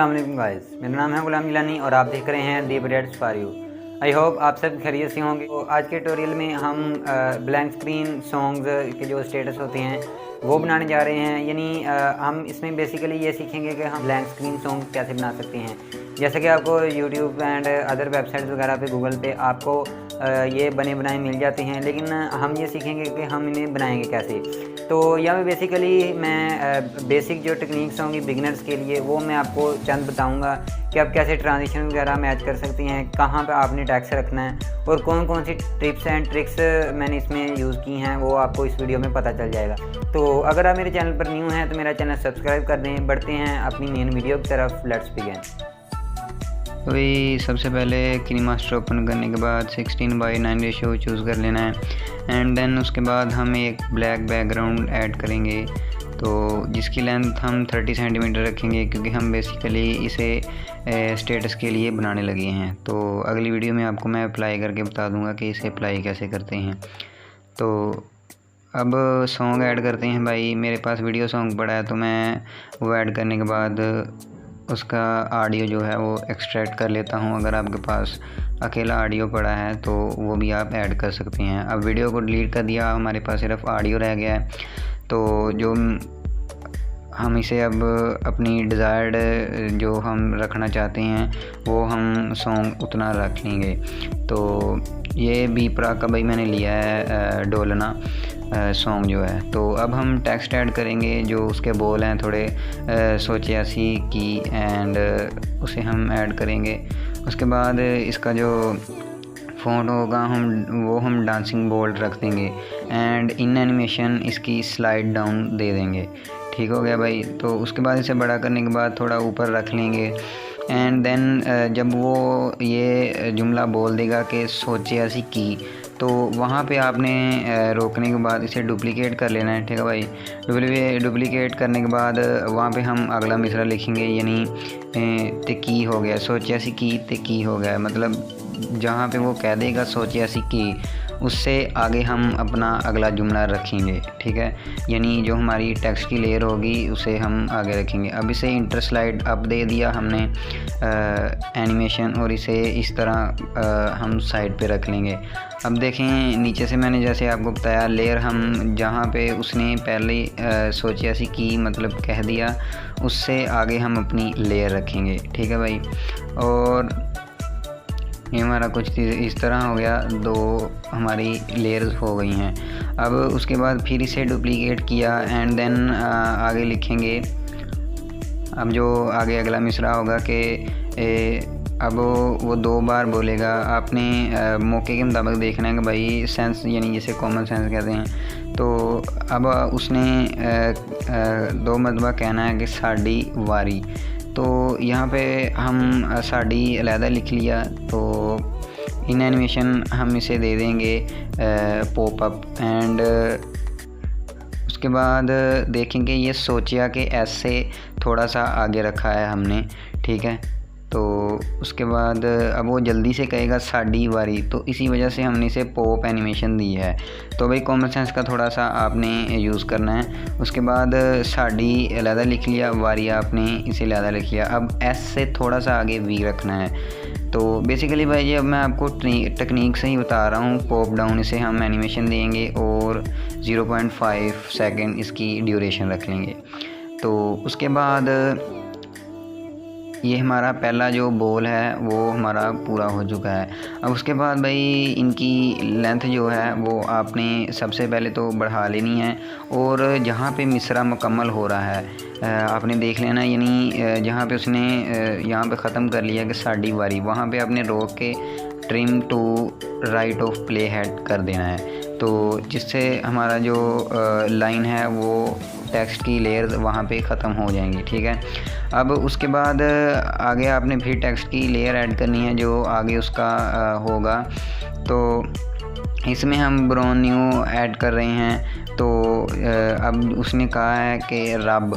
अस्सलाम वालेकुम गाइस, मेरा नाम है गुलाम गिलानी और आप देख रहे हैं दी updates for you. I hope आप सब खैरियत से होंगे। तो आज के ट्यूटोरियल में हम ब्लैंक स्क्रीन सॉन्ग्स के जो स्टेटस होते हैं वो बनाने जा रहे हैं। यानी हम इसमें बेसिकली ये सीखेंगे कि हम ब्लैंक स्क्रीन सॉन्ग कैसे बना सकते हैं। जैसे कि आपको यूट्यूब एंड अदर वेबसाइट्स वगैरह पे गूगल पे आपको ये बने बनाए मिल जाते हैं, लेकिन हम ये सीखेंगे कि हम इन्हें बनाएंगे कैसे। तो यहाँ पे बेसिकली मैं बेसिक जो टेक्निक्स होंगी बिगिनर्स के लिए वो मैं आपको चंद बताऊंगा कि आप कैसे ट्रांजिशन वगैरह मैच कर सकते हैं, कहाँ पे आपने टैक्स रखना है और कौन कौन सी टिप्स एंड ट्रिक्स मैंने इसमें यूज़ की हैं वो आपको इस वीडियो में पता चल जाएगा। तो अगर आप मेरे चैनल पर न्यू हैं तो मेरा चैनल सब्सक्राइब कर दें। बढ़ते हैं अपनी मेन वीडियो की तरफ। Let's begin. तो भाई सबसे पहले किनीमास्टर ओपन करने के बाद 16:9 रेशियो चूज़ कर लेना है एंड देन उसके बाद हम एक ब्लैक बैकग्राउंड ऐड करेंगे, तो जिसकी लेंथ हम 30 सेंटीमीटर रखेंगे क्योंकि हम बेसिकली इसे स्टेटस के लिए बनाने लगे हैं। तो अगली वीडियो में आपको मैं अप्लाई करके बता दूंगा कि इसे अप्लाई कैसे करते हैं। तो अब सॉन्ग ऐड करते हैं भाई। मेरे पास वीडियो सॉन्ग पड़ा है तो मैं वो ऐड करने के बाद उसका ऑडियो जो है वो एक्सट्रैक्ट कर लेता हूँ। अगर आपके पास अकेला ऑडियो पड़ा है तो वो भी आप ऐड कर सकते हैं। अब वीडियो को डिलीट कर दिया, हमारे पास सिर्फ ऑडियो रह गया है। तो जो हम इसे अब अपनी डिज़ायर्ड जो हम रखना चाहते हैं वो हम सॉन्ग उतना रख लेंगे। तो ये बी प्राक का भाई मैंने लिया है डोलना सॉन्ग जो है। तो अब हम टेक्स्ट ऐड करेंगे, जो उसके बोल हैं थोड़े सोचियासी की एंड उसे हम ऐड करेंगे। उसके बाद इसका जो फ़ॉन्ट होगा हम डांसिंग बोल्ड रख देंगे एंड इन एनिमेशन इसकी स्लाइड डाउन दे देंगे। ठीक हो गया भाई। तो उसके बाद इसे बड़ा करने के बाद थोड़ा ऊपर रख लेंगे एंड देन जब वो ये जुमला बोल देगा कि सोचियासी की, तो वहाँ पे आपने रोकने के बाद इसे डुप्लिकेट कर लेना है। ठीक है भाई। डुप्लिकेट करने के बाद वहाँ पे हम अगला मिसरा लिखेंगे, यानी ते की हो गया, सोचियासी की ते की हो गया। मतलब जहाँ पे वो कह देगा सोचियासी की, उससे आगे हम अपना अगला जुमला रखेंगे। ठीक है, यानी जो हमारी टेक्स्ट की लेयर होगी उसे हम आगे रखेंगे। अब इसे इंटर स्लाइड अप दे दिया हमने एनिमेशन, और इसे इस तरह हम साइड पे रख लेंगे। अब देखें नीचे से मैंने जैसे आपको बताया लेयर हम जहाँ पे उसने पहले सोचियासी की मतलब कह दिया, उससे आगे हम अपनी लेयर रखेंगे। ठीक है भाई। और ये हमारा कुछ इस तरह हो गया, दो हमारी लेयर्स हो गई हैं। अब उसके बाद फिर इसे डुप्लीकेट किया एंड देन आगे लिखेंगे। अब जो आगे अगला मिसरा होगा कि अब वो 2 बार बोलेगा। आपने मौके के मुताबिक देखना है कि भाई सेंस, यानी जिसे कॉमन सेंस कहते हैं। तो अब उसने 2 मरतबा कहना है कि साड़ी वारी, तो यहाँ पे हम साड़ी अलहदा लिख लिया। तो इन एनिमेशन हम इसे दे देंगे पॉप अप एंड उसके बाद देखेंगे ये सोचिया के एस से थोड़ा सा आगे रखा है हमने। ठीक है। तो उसके बाद अब वो जल्दी से कहेगा साड़ी वारी, तो इसी वजह से हमने इसे पॉप एनिमेशन दी है। तो भाई कॉमन सेंस का थोड़ा सा आपने यूज़ करना है। उसके बाद साड़ी अलहदा लिख लिया, वारी आपने इसे अलहदा लिख लिया। अब एस से थोड़ा सा आगे वी रखना है। तो बेसिकली भाई ये अब मैं आपको टेक्निक से ही बता रहा हूँ। पॉप डाउन इसे हम एनिमेशन देंगे और 0.5 सेकेंड इसकी ड्यूरेशन रख लेंगे। तो उसके बाद ये हमारा पहला जो बोल है वो हमारा पूरा हो चुका है। अब उसके बाद भाई इनकी लेंथ जो है वो आपने सबसे पहले तो बढ़ा लेनी है, और जहाँ पे मिसरा मुकम्मल हो रहा है आपने देख लेना, यानी जहाँ पे उसने यहाँ पे ख़त्म कर लिया कि साड़ी वारी, वहाँ पे आपने रोक के trim to right of play head कर देना है। तो जिससे हमारा जो लाइन है वो टेक्स्ट की लेयर वहाँ पे ख़त्म हो जाएंगी। ठीक है। अब उसके बाद आगे आपने फिर टेक्स्ट की लेयर ऐड करनी है जो आगे उसका होगा। तो इसमें हम ब्राउन न्यू ऐड कर रहे हैं। तो अब उसने कहा है कि रब,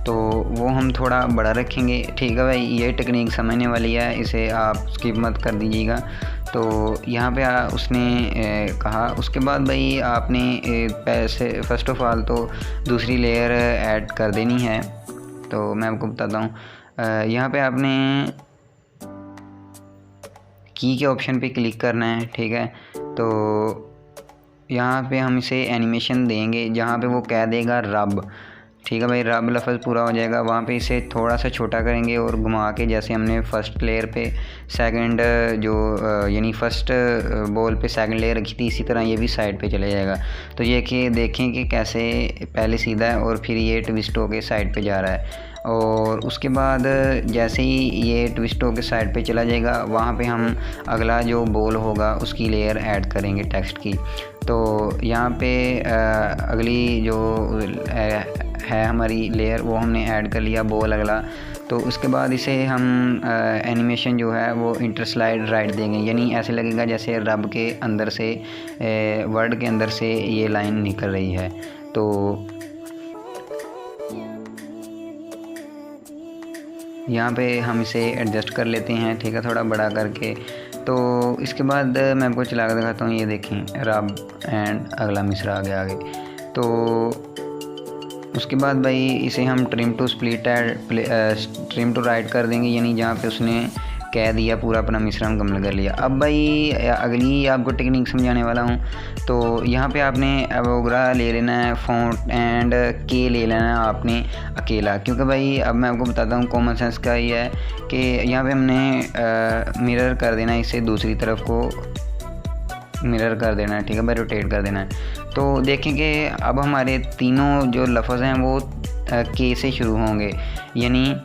तो वो हम थोड़ा बड़ा रखेंगे। ठीक है भाई। ये टेक्निक समझने वाली है, इसे आप स्किप मत कर दीजिएगा। तो यहाँ पे उसने कहा। उसके बाद भाई आपने पैसे फर्स्ट ऑफ ऑल तो दूसरी लेयर ऐड कर देनी है। तो मैं आपको बताता हूँ। यहाँ पे आपने की के ऑप्शन पे क्लिक करना है, ठीक है। तो यहाँ पे हम इसे एनिमेशन देंगे जहाँ पे वो कह देगा रब, ठीक है भाई। रब लफ्ज़ पूरा हो जाएगा, वहाँ पे इसे थोड़ा सा छोटा करेंगे और घुमा के, जैसे हमने फ़र्स्ट लेयर पे सेकंड जो यानी फ़र्स्ट बॉल पे सेकंड लेयर रखी थी, इसी तरह ये भी साइड पे चले जाएगा। तो ये कि देखें कि कैसे पहले सीधा है और फिर ये ट्विस्ट होके साइड पे जा रहा है। और उसके बाद जैसे ही ये ट्विस्ट होके साइड पे चला जाएगा, वहाँ पे हम अगला जो बॉल होगा उसकी लेयर ऐड करेंगे टेक्स्ट की। तो यहाँ पे अगली जो है हमारी लेयर वो हमने ऐड कर लिया, बॉल अगला। तो उसके बाद इसे हम एनिमेशन जो है वो इंटरस्लाइड राइट देंगे, यानी ऐसे लगेगा जैसे रब के अंदर से वर्ड के अंदर से ये लाइन निकल रही है। तो यहाँ पे हम इसे एडजस्ट कर लेते हैं, ठीक है, थोड़ा बड़ा करके। तो इसके बाद मैं आपको चला कर दिखाता हूँ, ये देखें रब एंड अगला मिसरा आ गया आगे। तो उसके बाद भाई इसे हम ट्रिम टू राइट कर देंगे, यानी जहाँ पे उसने कह दिया पूरा अपना मिश्रण मुकम्मल कर लिया। अब भाई अगली आपको टेक्निक समझाने वाला हूँ। तो यहाँ पे आपने एवोग्रा ले लेना है, फ़ॉन्ट एंड के ले लेना है आपने अकेला, क्योंकि भाई अब मैं आपको बताता हूँ कॉमन सेंस का ये है कि यहाँ पे हमने मिरर कर देना है, इसे दूसरी तरफ को मिरर कर देना है, ठीक है भाई, रोटेट कर देना है। तो देखें कि अब हमारे तीनों जो लफ्ज़ हैं वो के से शुरू होंगे, यानी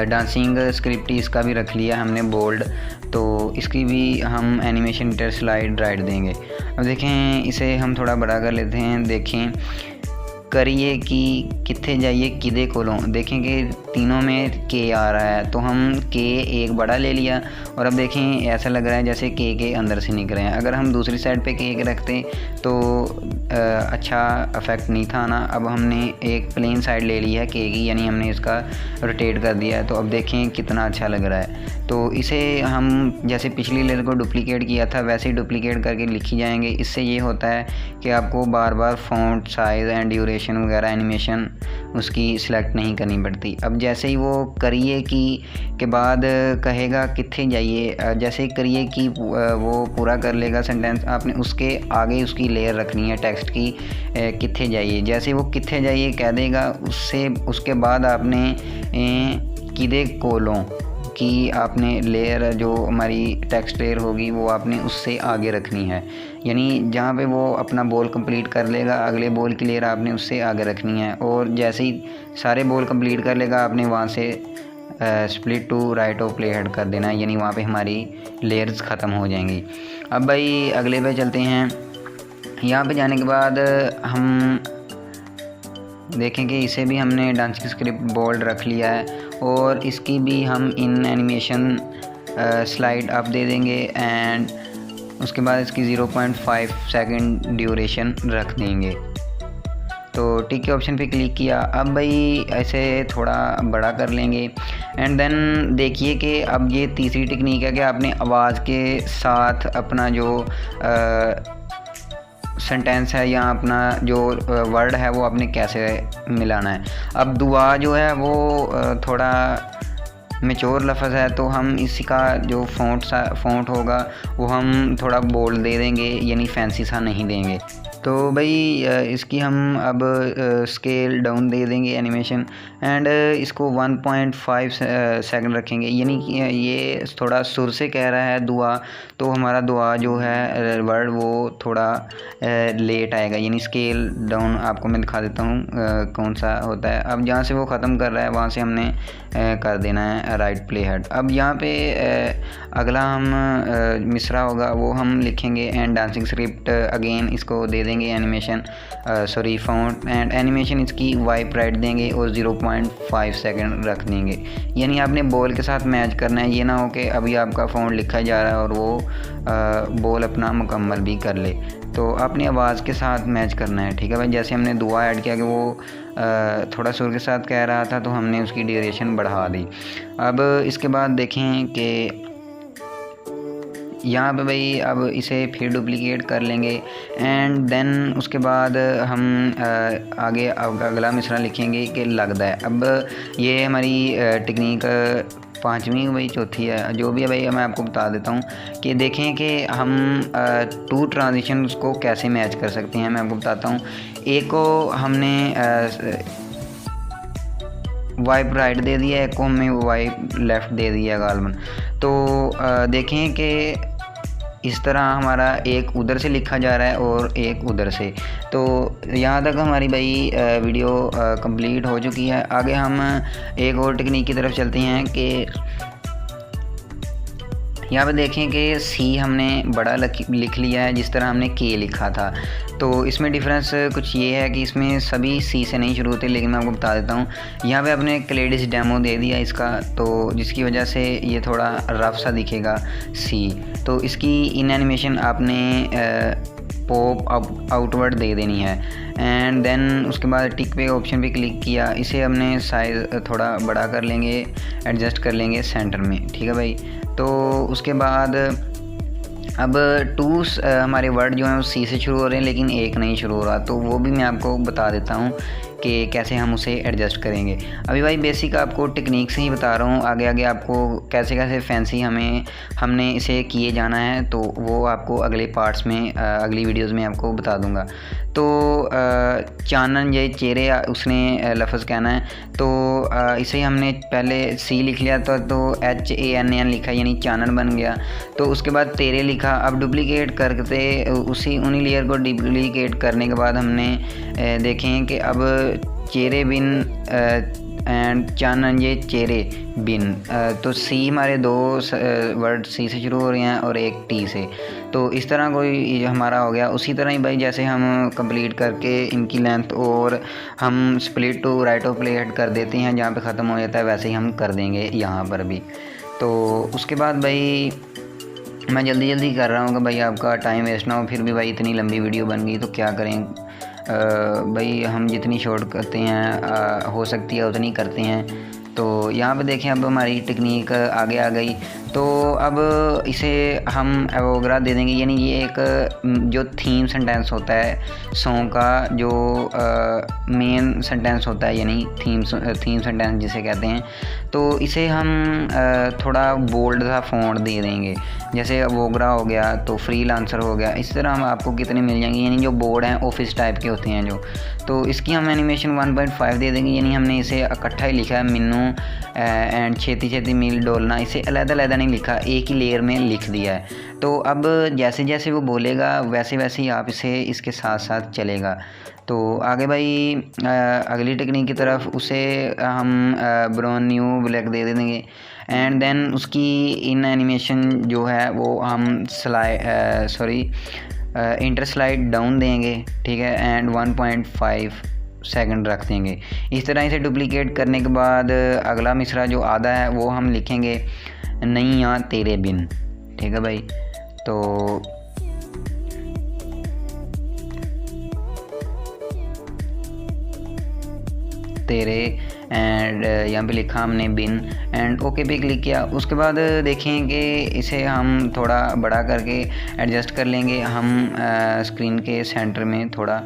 डांसिंग स्क्रिप्ट इसका भी रख लिया हमने बोल्ड, तो इसकी भी हम एनिमेशन इंटरस्लाइड राइट देंगे। अब देखें इसे हम थोड़ा बड़ा कर लेते हैं। देखें करिए कि कितने जाइए किदे कोलों, देखें कि तीनों में के आ रहा है, तो हम के एक बड़ा ले लिया और अब देखें ऐसा लग रहा है जैसे के अंदर से निकल रहे हैं। अगर हम दूसरी साइड पे के रखते तो अच्छा इफेक्ट नहीं था ना। अब हमने एक प्लेन साइड ले ली है के की, यानी हमने इसका रोटेट कर दिया है, तो अब देखें कितना अच्छा लग रहा है। तो इसे हम जैसे पिछली लेयर को डुप्लीकेट किया था वैसे ही डुप्लीकेट करके लिखी जाएंगे। इससे ये होता है कि आपको बार बार फ़ॉन्ट साइज़ एंड ड्यूरेशन वगैरह एनिमेशन उसकी सिलेक्ट नहीं करनी पड़ती। अब जैसे ही वो करिए की के बाद कहेगा कित्थे जाइए, जैसे ही करिए की वो पूरा कर लेगा सेंटेंस, आपने उसके आगे उसकी लेयर रखनी है टेक्स्ट की कित्थे जाइए। जैसे वो कित्थे जाइए कह देगा उसके बाद आपने किदे कोलों की आपने लेयर जो हमारी टेक्स्ट लेयर होगी वो आपने उससे आगे रखनी है, यानी जहाँ पे वो अपना बॉल कंप्लीट कर लेगा अगले बॉल की लेयर आपने उससे आगे रखनी है। और जैसे ही सारे बॉल कंप्लीट कर लेगा आपने वहाँ से स्प्लिट टू राइट और प्ले हेड कर देना है, यानी वहाँ पे हमारी लेयर्स ख़त्म हो जाएंगी। अब भाई अगले पे चलते हैं। यहाँ पे जाने के बाद हम देखें कि इसे भी हमने डांसिंग स्क्रिप्ट बोल्ड रख लिया है और इसकी भी हम इन एनिमेशन स्लाइड अप दे देंगे एंड उसके बाद इसकी 0.5 सेकंड ड्यूरेशन रख देंगे। तो टिक के ऑप्शन पे क्लिक किया। अब भाई ऐसे थोड़ा बड़ा कर लेंगे एंड देन देखिए कि अब ये तीसरी टेक्निक है कि आपने आवाज़ के साथ अपना जो सेंटेंस है या अपना जो वर्ड है वो आपने कैसे मिलाना है। अब दुआ जो है वो थोड़ा मैच्योर लफ्ज़ है, तो हम इसका जो फ़ॉन्ट होगा वो हम थोड़ा बोल्ड दे देंगे, यानी फैंसी सा नहीं देंगे। तो भाई इसकी हम अब स्केल डाउन दे देंगे एनिमेशन एंड इसको 1.5 सेकंड रखेंगे, यानी कि ये थोड़ा सुर से कह रहा है दुआ, तो हमारा दुआ जो है वर्ड वो थोड़ा लेट आएगा, यानी स्केल डाउन आपको मैं दिखा देता हूँ कौन सा होता है। अब जहाँ से वो ख़त्म कर रहा है वहाँ से हमने कर देना है राइट प्ले हेड। अब यहाँ पे अगला हम मिसरा होगा वो हम लिखेंगे एंड डांसिंग स्क्रिप्ट अगेन इसको दे देंगे animation sorry font and animation इसकी वाइप राइट देंगे और 0.5 सेकंड रख देंगे, यानी आपने बॉल के साथ मैच करना है। ये ना हो कि अभी आपका फ़ॉन्ट लिखा जा रहा है और वो बॉल अपना मुकम्मल भी कर ले, तो आपने आवाज़ के साथ मैच करना है, ठीक है भाई। जैसे हमने दुआ ऐड किया कि वो थोड़ा सुर के साथ कह रहा था तो हमने उसकी ड्यूरेशन बढ़ा दी। अब इसके बाद देखें कि यहाँ पे भाई अब इसे फिर डुप्लिकेट कर लेंगे एंड देन उसके बाद हम आगे अगला मिसरा लिखेंगे कि लगता है। अब ये हमारी टेक्निक पांचवी भाई चौथी है, जो भी है भाई मैं आपको बता देता हूँ कि देखें कि हम टू ट्रांजिशंस को कैसे मैच कर सकते हैं। मैं आपको बताता हूँ। एक को हमने वाइप राइट दे दिया, एक को हमें वाइप लेफ़्ट दे दिया गालबन। तो देखें कि इस तरह हमारा एक उधर से लिखा जा रहा है और एक उधर से। तो यहाँ तक हमारी भाई वीडियो कंप्लीट हो चुकी है। आगे हम एक और टेक्निक की तरफ चलते हैं कि यहाँ पे देखें कि सी हमने बड़ा लिख लिया है जिस तरह हमने के लिखा था। तो इसमें डिफरेंस कुछ ये है कि इसमें सभी सी से नहीं शुरू होते, लेकिन मैं आपको बता देता हूँ। यहाँ पे आपने क्लेडिस डेमो दे दिया इसका, तो जिसकी वजह से ये थोड़ा रफ सा दिखेगा सी। तो इसकी इन एनिमेशन आपने पॉप आउटवर्ड दे देनी है एंड देन उसके बाद टिक पे ऑप्शन पे क्लिक किया। इसे हमने साइज़ थोड़ा बड़ा कर लेंगे, एडजस्ट कर लेंगे सेंटर में, ठीक है भाई। तो उसके बाद अब टूस हमारे वर्ड जो हैं वो सी से शुरू हो रहे हैं लेकिन एक नहीं शुरू हो रहा, तो वो भी मैं आपको बता देता हूँ कि कैसे हम उसे एडजस्ट करेंगे। अभी भाई बेसिक आपको टेक्निक से ही बता रहा हूँ, आगे आगे आपको कैसे कैसे फैंसी हमने इसे किए जाना है तो वो आपको अगले पार्ट्स में अगली वीडियोस में आपको बता दूँगा। तो चानन ये चेहरे उसने लफ्ज़ कहना है, तो इसे हमने पहले सी लिख लिया था तो HANN लिखा यानी चानन बन गया। तो उसके बाद तेरे लिखा। अब डुप्लीकेट करते उन्हीं लेयर को डुप्लीकेट करने के बाद हमने देखें कि अब चेहरे बिन एंड चानन ये चेहरे बिन। तो सी हमारे दो वर्ड सी से शुरू हो रहे हैं और एक टी से। तो इस तरह कोई हमारा हो गया। उसी तरह ही भाई जैसे हम कंप्लीट करके इनकी लेंथ और हम split to right of plate कर देते हैं जहाँ पे ख़त्म हो जाता है, वैसे ही हम कर देंगे यहाँ पर भी। तो उसके बाद भाई मैं जल्दी कर रहा हूँ कि भाई आपका टाइम वेस्ट ना हो। फिर भी भाई इतनी लंबी वीडियो बन गई तो क्या करें भाई, हम जितनी शॉर्ट करते हैं हो सकती है उतनी करते हैं। तो यहाँ पे देखें अब हमारी टेक्निक आगे आ गई। तो अब इसे हम एवोग्रा दे देंगे, यानी ये एक जो थीम सेंटेंस होता है सॉन्ग का, जो मेन सेंटेंस होता है यानी थीम सेंटेंस जिसे कहते हैं। तो इसे हम थोड़ा बोल्ड सा फ़ॉन्ट दे देंगे, जैसे एवोग्रा हो गया तो फ्रीलांसर हो गया। इस तरह हम आपको कितने मिल जाएंगे, यानी जो बोर्ड हैं ऑफिस टाइप के होते हैं जो। तो इसकी हम एनिमेशन 1.5 दे देंगे, यानी हमने इसे इकट्ठा ही लिखा है मिन्नू एंड छेती मील डोलना। इसे अलग नहीं लिखा, एक ही लेयर में लिख दिया है। तो अब जैसे जैसे वो बोलेगा वैसे वैसे ही आप इसे इसके साथ साथ चलेगा। तो आगे भाई अगली टेक्निक की तरफ उसे हम ब्राउन न्यू ब्लैक दे देंगे एंड देन उसकी इन एनिमेशन जो है वो हम इंटर स्लाइड डाउन देंगे, ठीक है, एंड 1.5 सेकंड रख देंगे। इस तरह इसे डुप्लीकेट करने के बाद अगला मिसरा जो आधा है वो हम लिखेंगे नहीं यहाँ तेरे बिन, ठीक है भाई। तो तेरे एंड यहाँ पे लिखा हमने बिन एंड ओके पे क्लिक किया। उसके बाद देखें कि इसे हम थोड़ा बड़ा करके एडजस्ट कर लेंगे हम स्क्रीन के सेंटर में थोड़ा।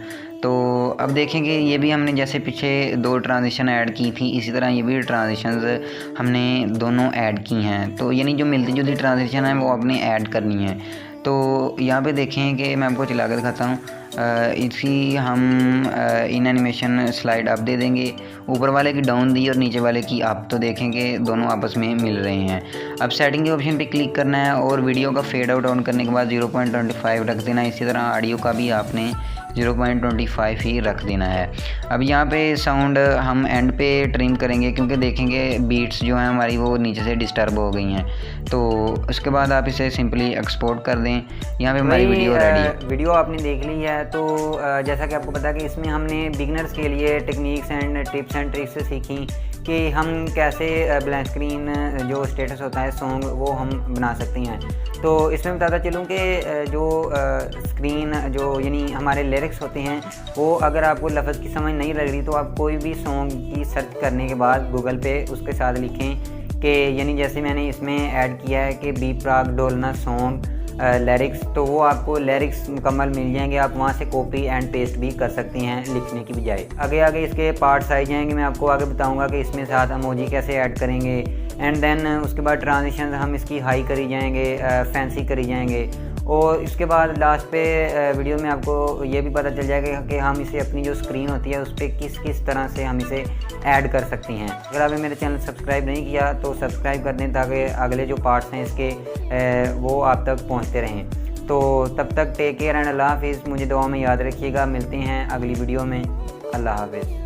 तो अब देखेंगे ये भी हमने जैसे पीछे 2 ट्रांजिशन ऐड की थी, इसी तरह ये भी ट्रांजिशंस हमने दोनों ऐड की हैं। तो यानी जो मिलती जुलती ट्रांजिशन है वो आपने ऐड करनी है। तो यहाँ पे देखें कि मैं आपको चला कर दिखाता हूँ। इसी हम इन एनिमेशन स्लाइड अप दे देंगे, ऊपर वाले की डाउन दी और नीचे वाले की अप। तो देखेंगे दोनों आपस में मिल रहे हैं। अब सेटिंग के ऑप्शन पे क्लिक करना है और वीडियो का फेड आउट ऑन करने के बाद 0.25 रख देना। इसी तरह ऑडियो का भी आपने 0.25 ही रख देना है। अब यहाँ पे साउंड हम एंड पे ट्रिम करेंगे क्योंकि देखेंगे बीट्स जो हैं हमारी वो नीचे से डिस्टर्ब हो गई हैं। तो उसके बाद आप इसे सिंपली एक्सपोर्ट कर दें। यहाँ पे हमारी वीडियो रेडी है। वीडियो आपने देख ली है। तो जैसा कि आपको पता है कि इसमें हमने बिगनर्स के लिए techniques and tips and tricks सीखी कि हम कैसे ब्लैंक स्क्रीन जो स्टेटस होता है सॉन्ग वो हम बना सकते हैं। तो इसमें बताता चलूँ कि जो स्क्रीन जो यानी हमारे लिरिक्स होते हैं वो अगर आपको लफ्ज़ की समझ नहीं लग रही तो आप कोई भी सॉन्ग की सर्च करने के बाद गूगल पे उसके साथ लिखें कि यानी जैसे मैंने इसमें ऐड किया है कि बी प्राक डोलना सॉन्ग लिरिक्स, तो वो आपको लिरिक्स मुकम्मल मिल जाएंगे। आप वहाँ से कॉपी एंड पेस्ट भी कर सकती हैं लिखने की बजाय। आगे आगे इसके पार्ट्स आई जाएंगे, मैं आपको आगे बताऊँगा कि इसमें साथ इमोजी कैसे ऐड करेंगे। एंड देन उसके बाद ट्रांजिशन हम इसकी हाई करी जाएंगे, फैंसी करी जाएंगे। और इसके बाद लास्ट पे वीडियो में आपको ये भी पता चल जाएगा कि हम इसे अपनी जो स्क्रीन होती है उस पर किस किस तरह से हम इसे ऐड कर सकती हैं। अगर आपने मेरे चैनल सब्सक्राइब नहीं किया तो सब्सक्राइब कर दें ताकि अगले जो पार्ट्स हैं इसके वो आप तक पहुंचते रहें। तो तब तक टेक केयर एंड अल्लाह हाफिज़। मुझे दुआ में याद रखिएगा। मिलते हैं अगली वीडियो में। अल्लाह हाफिज़।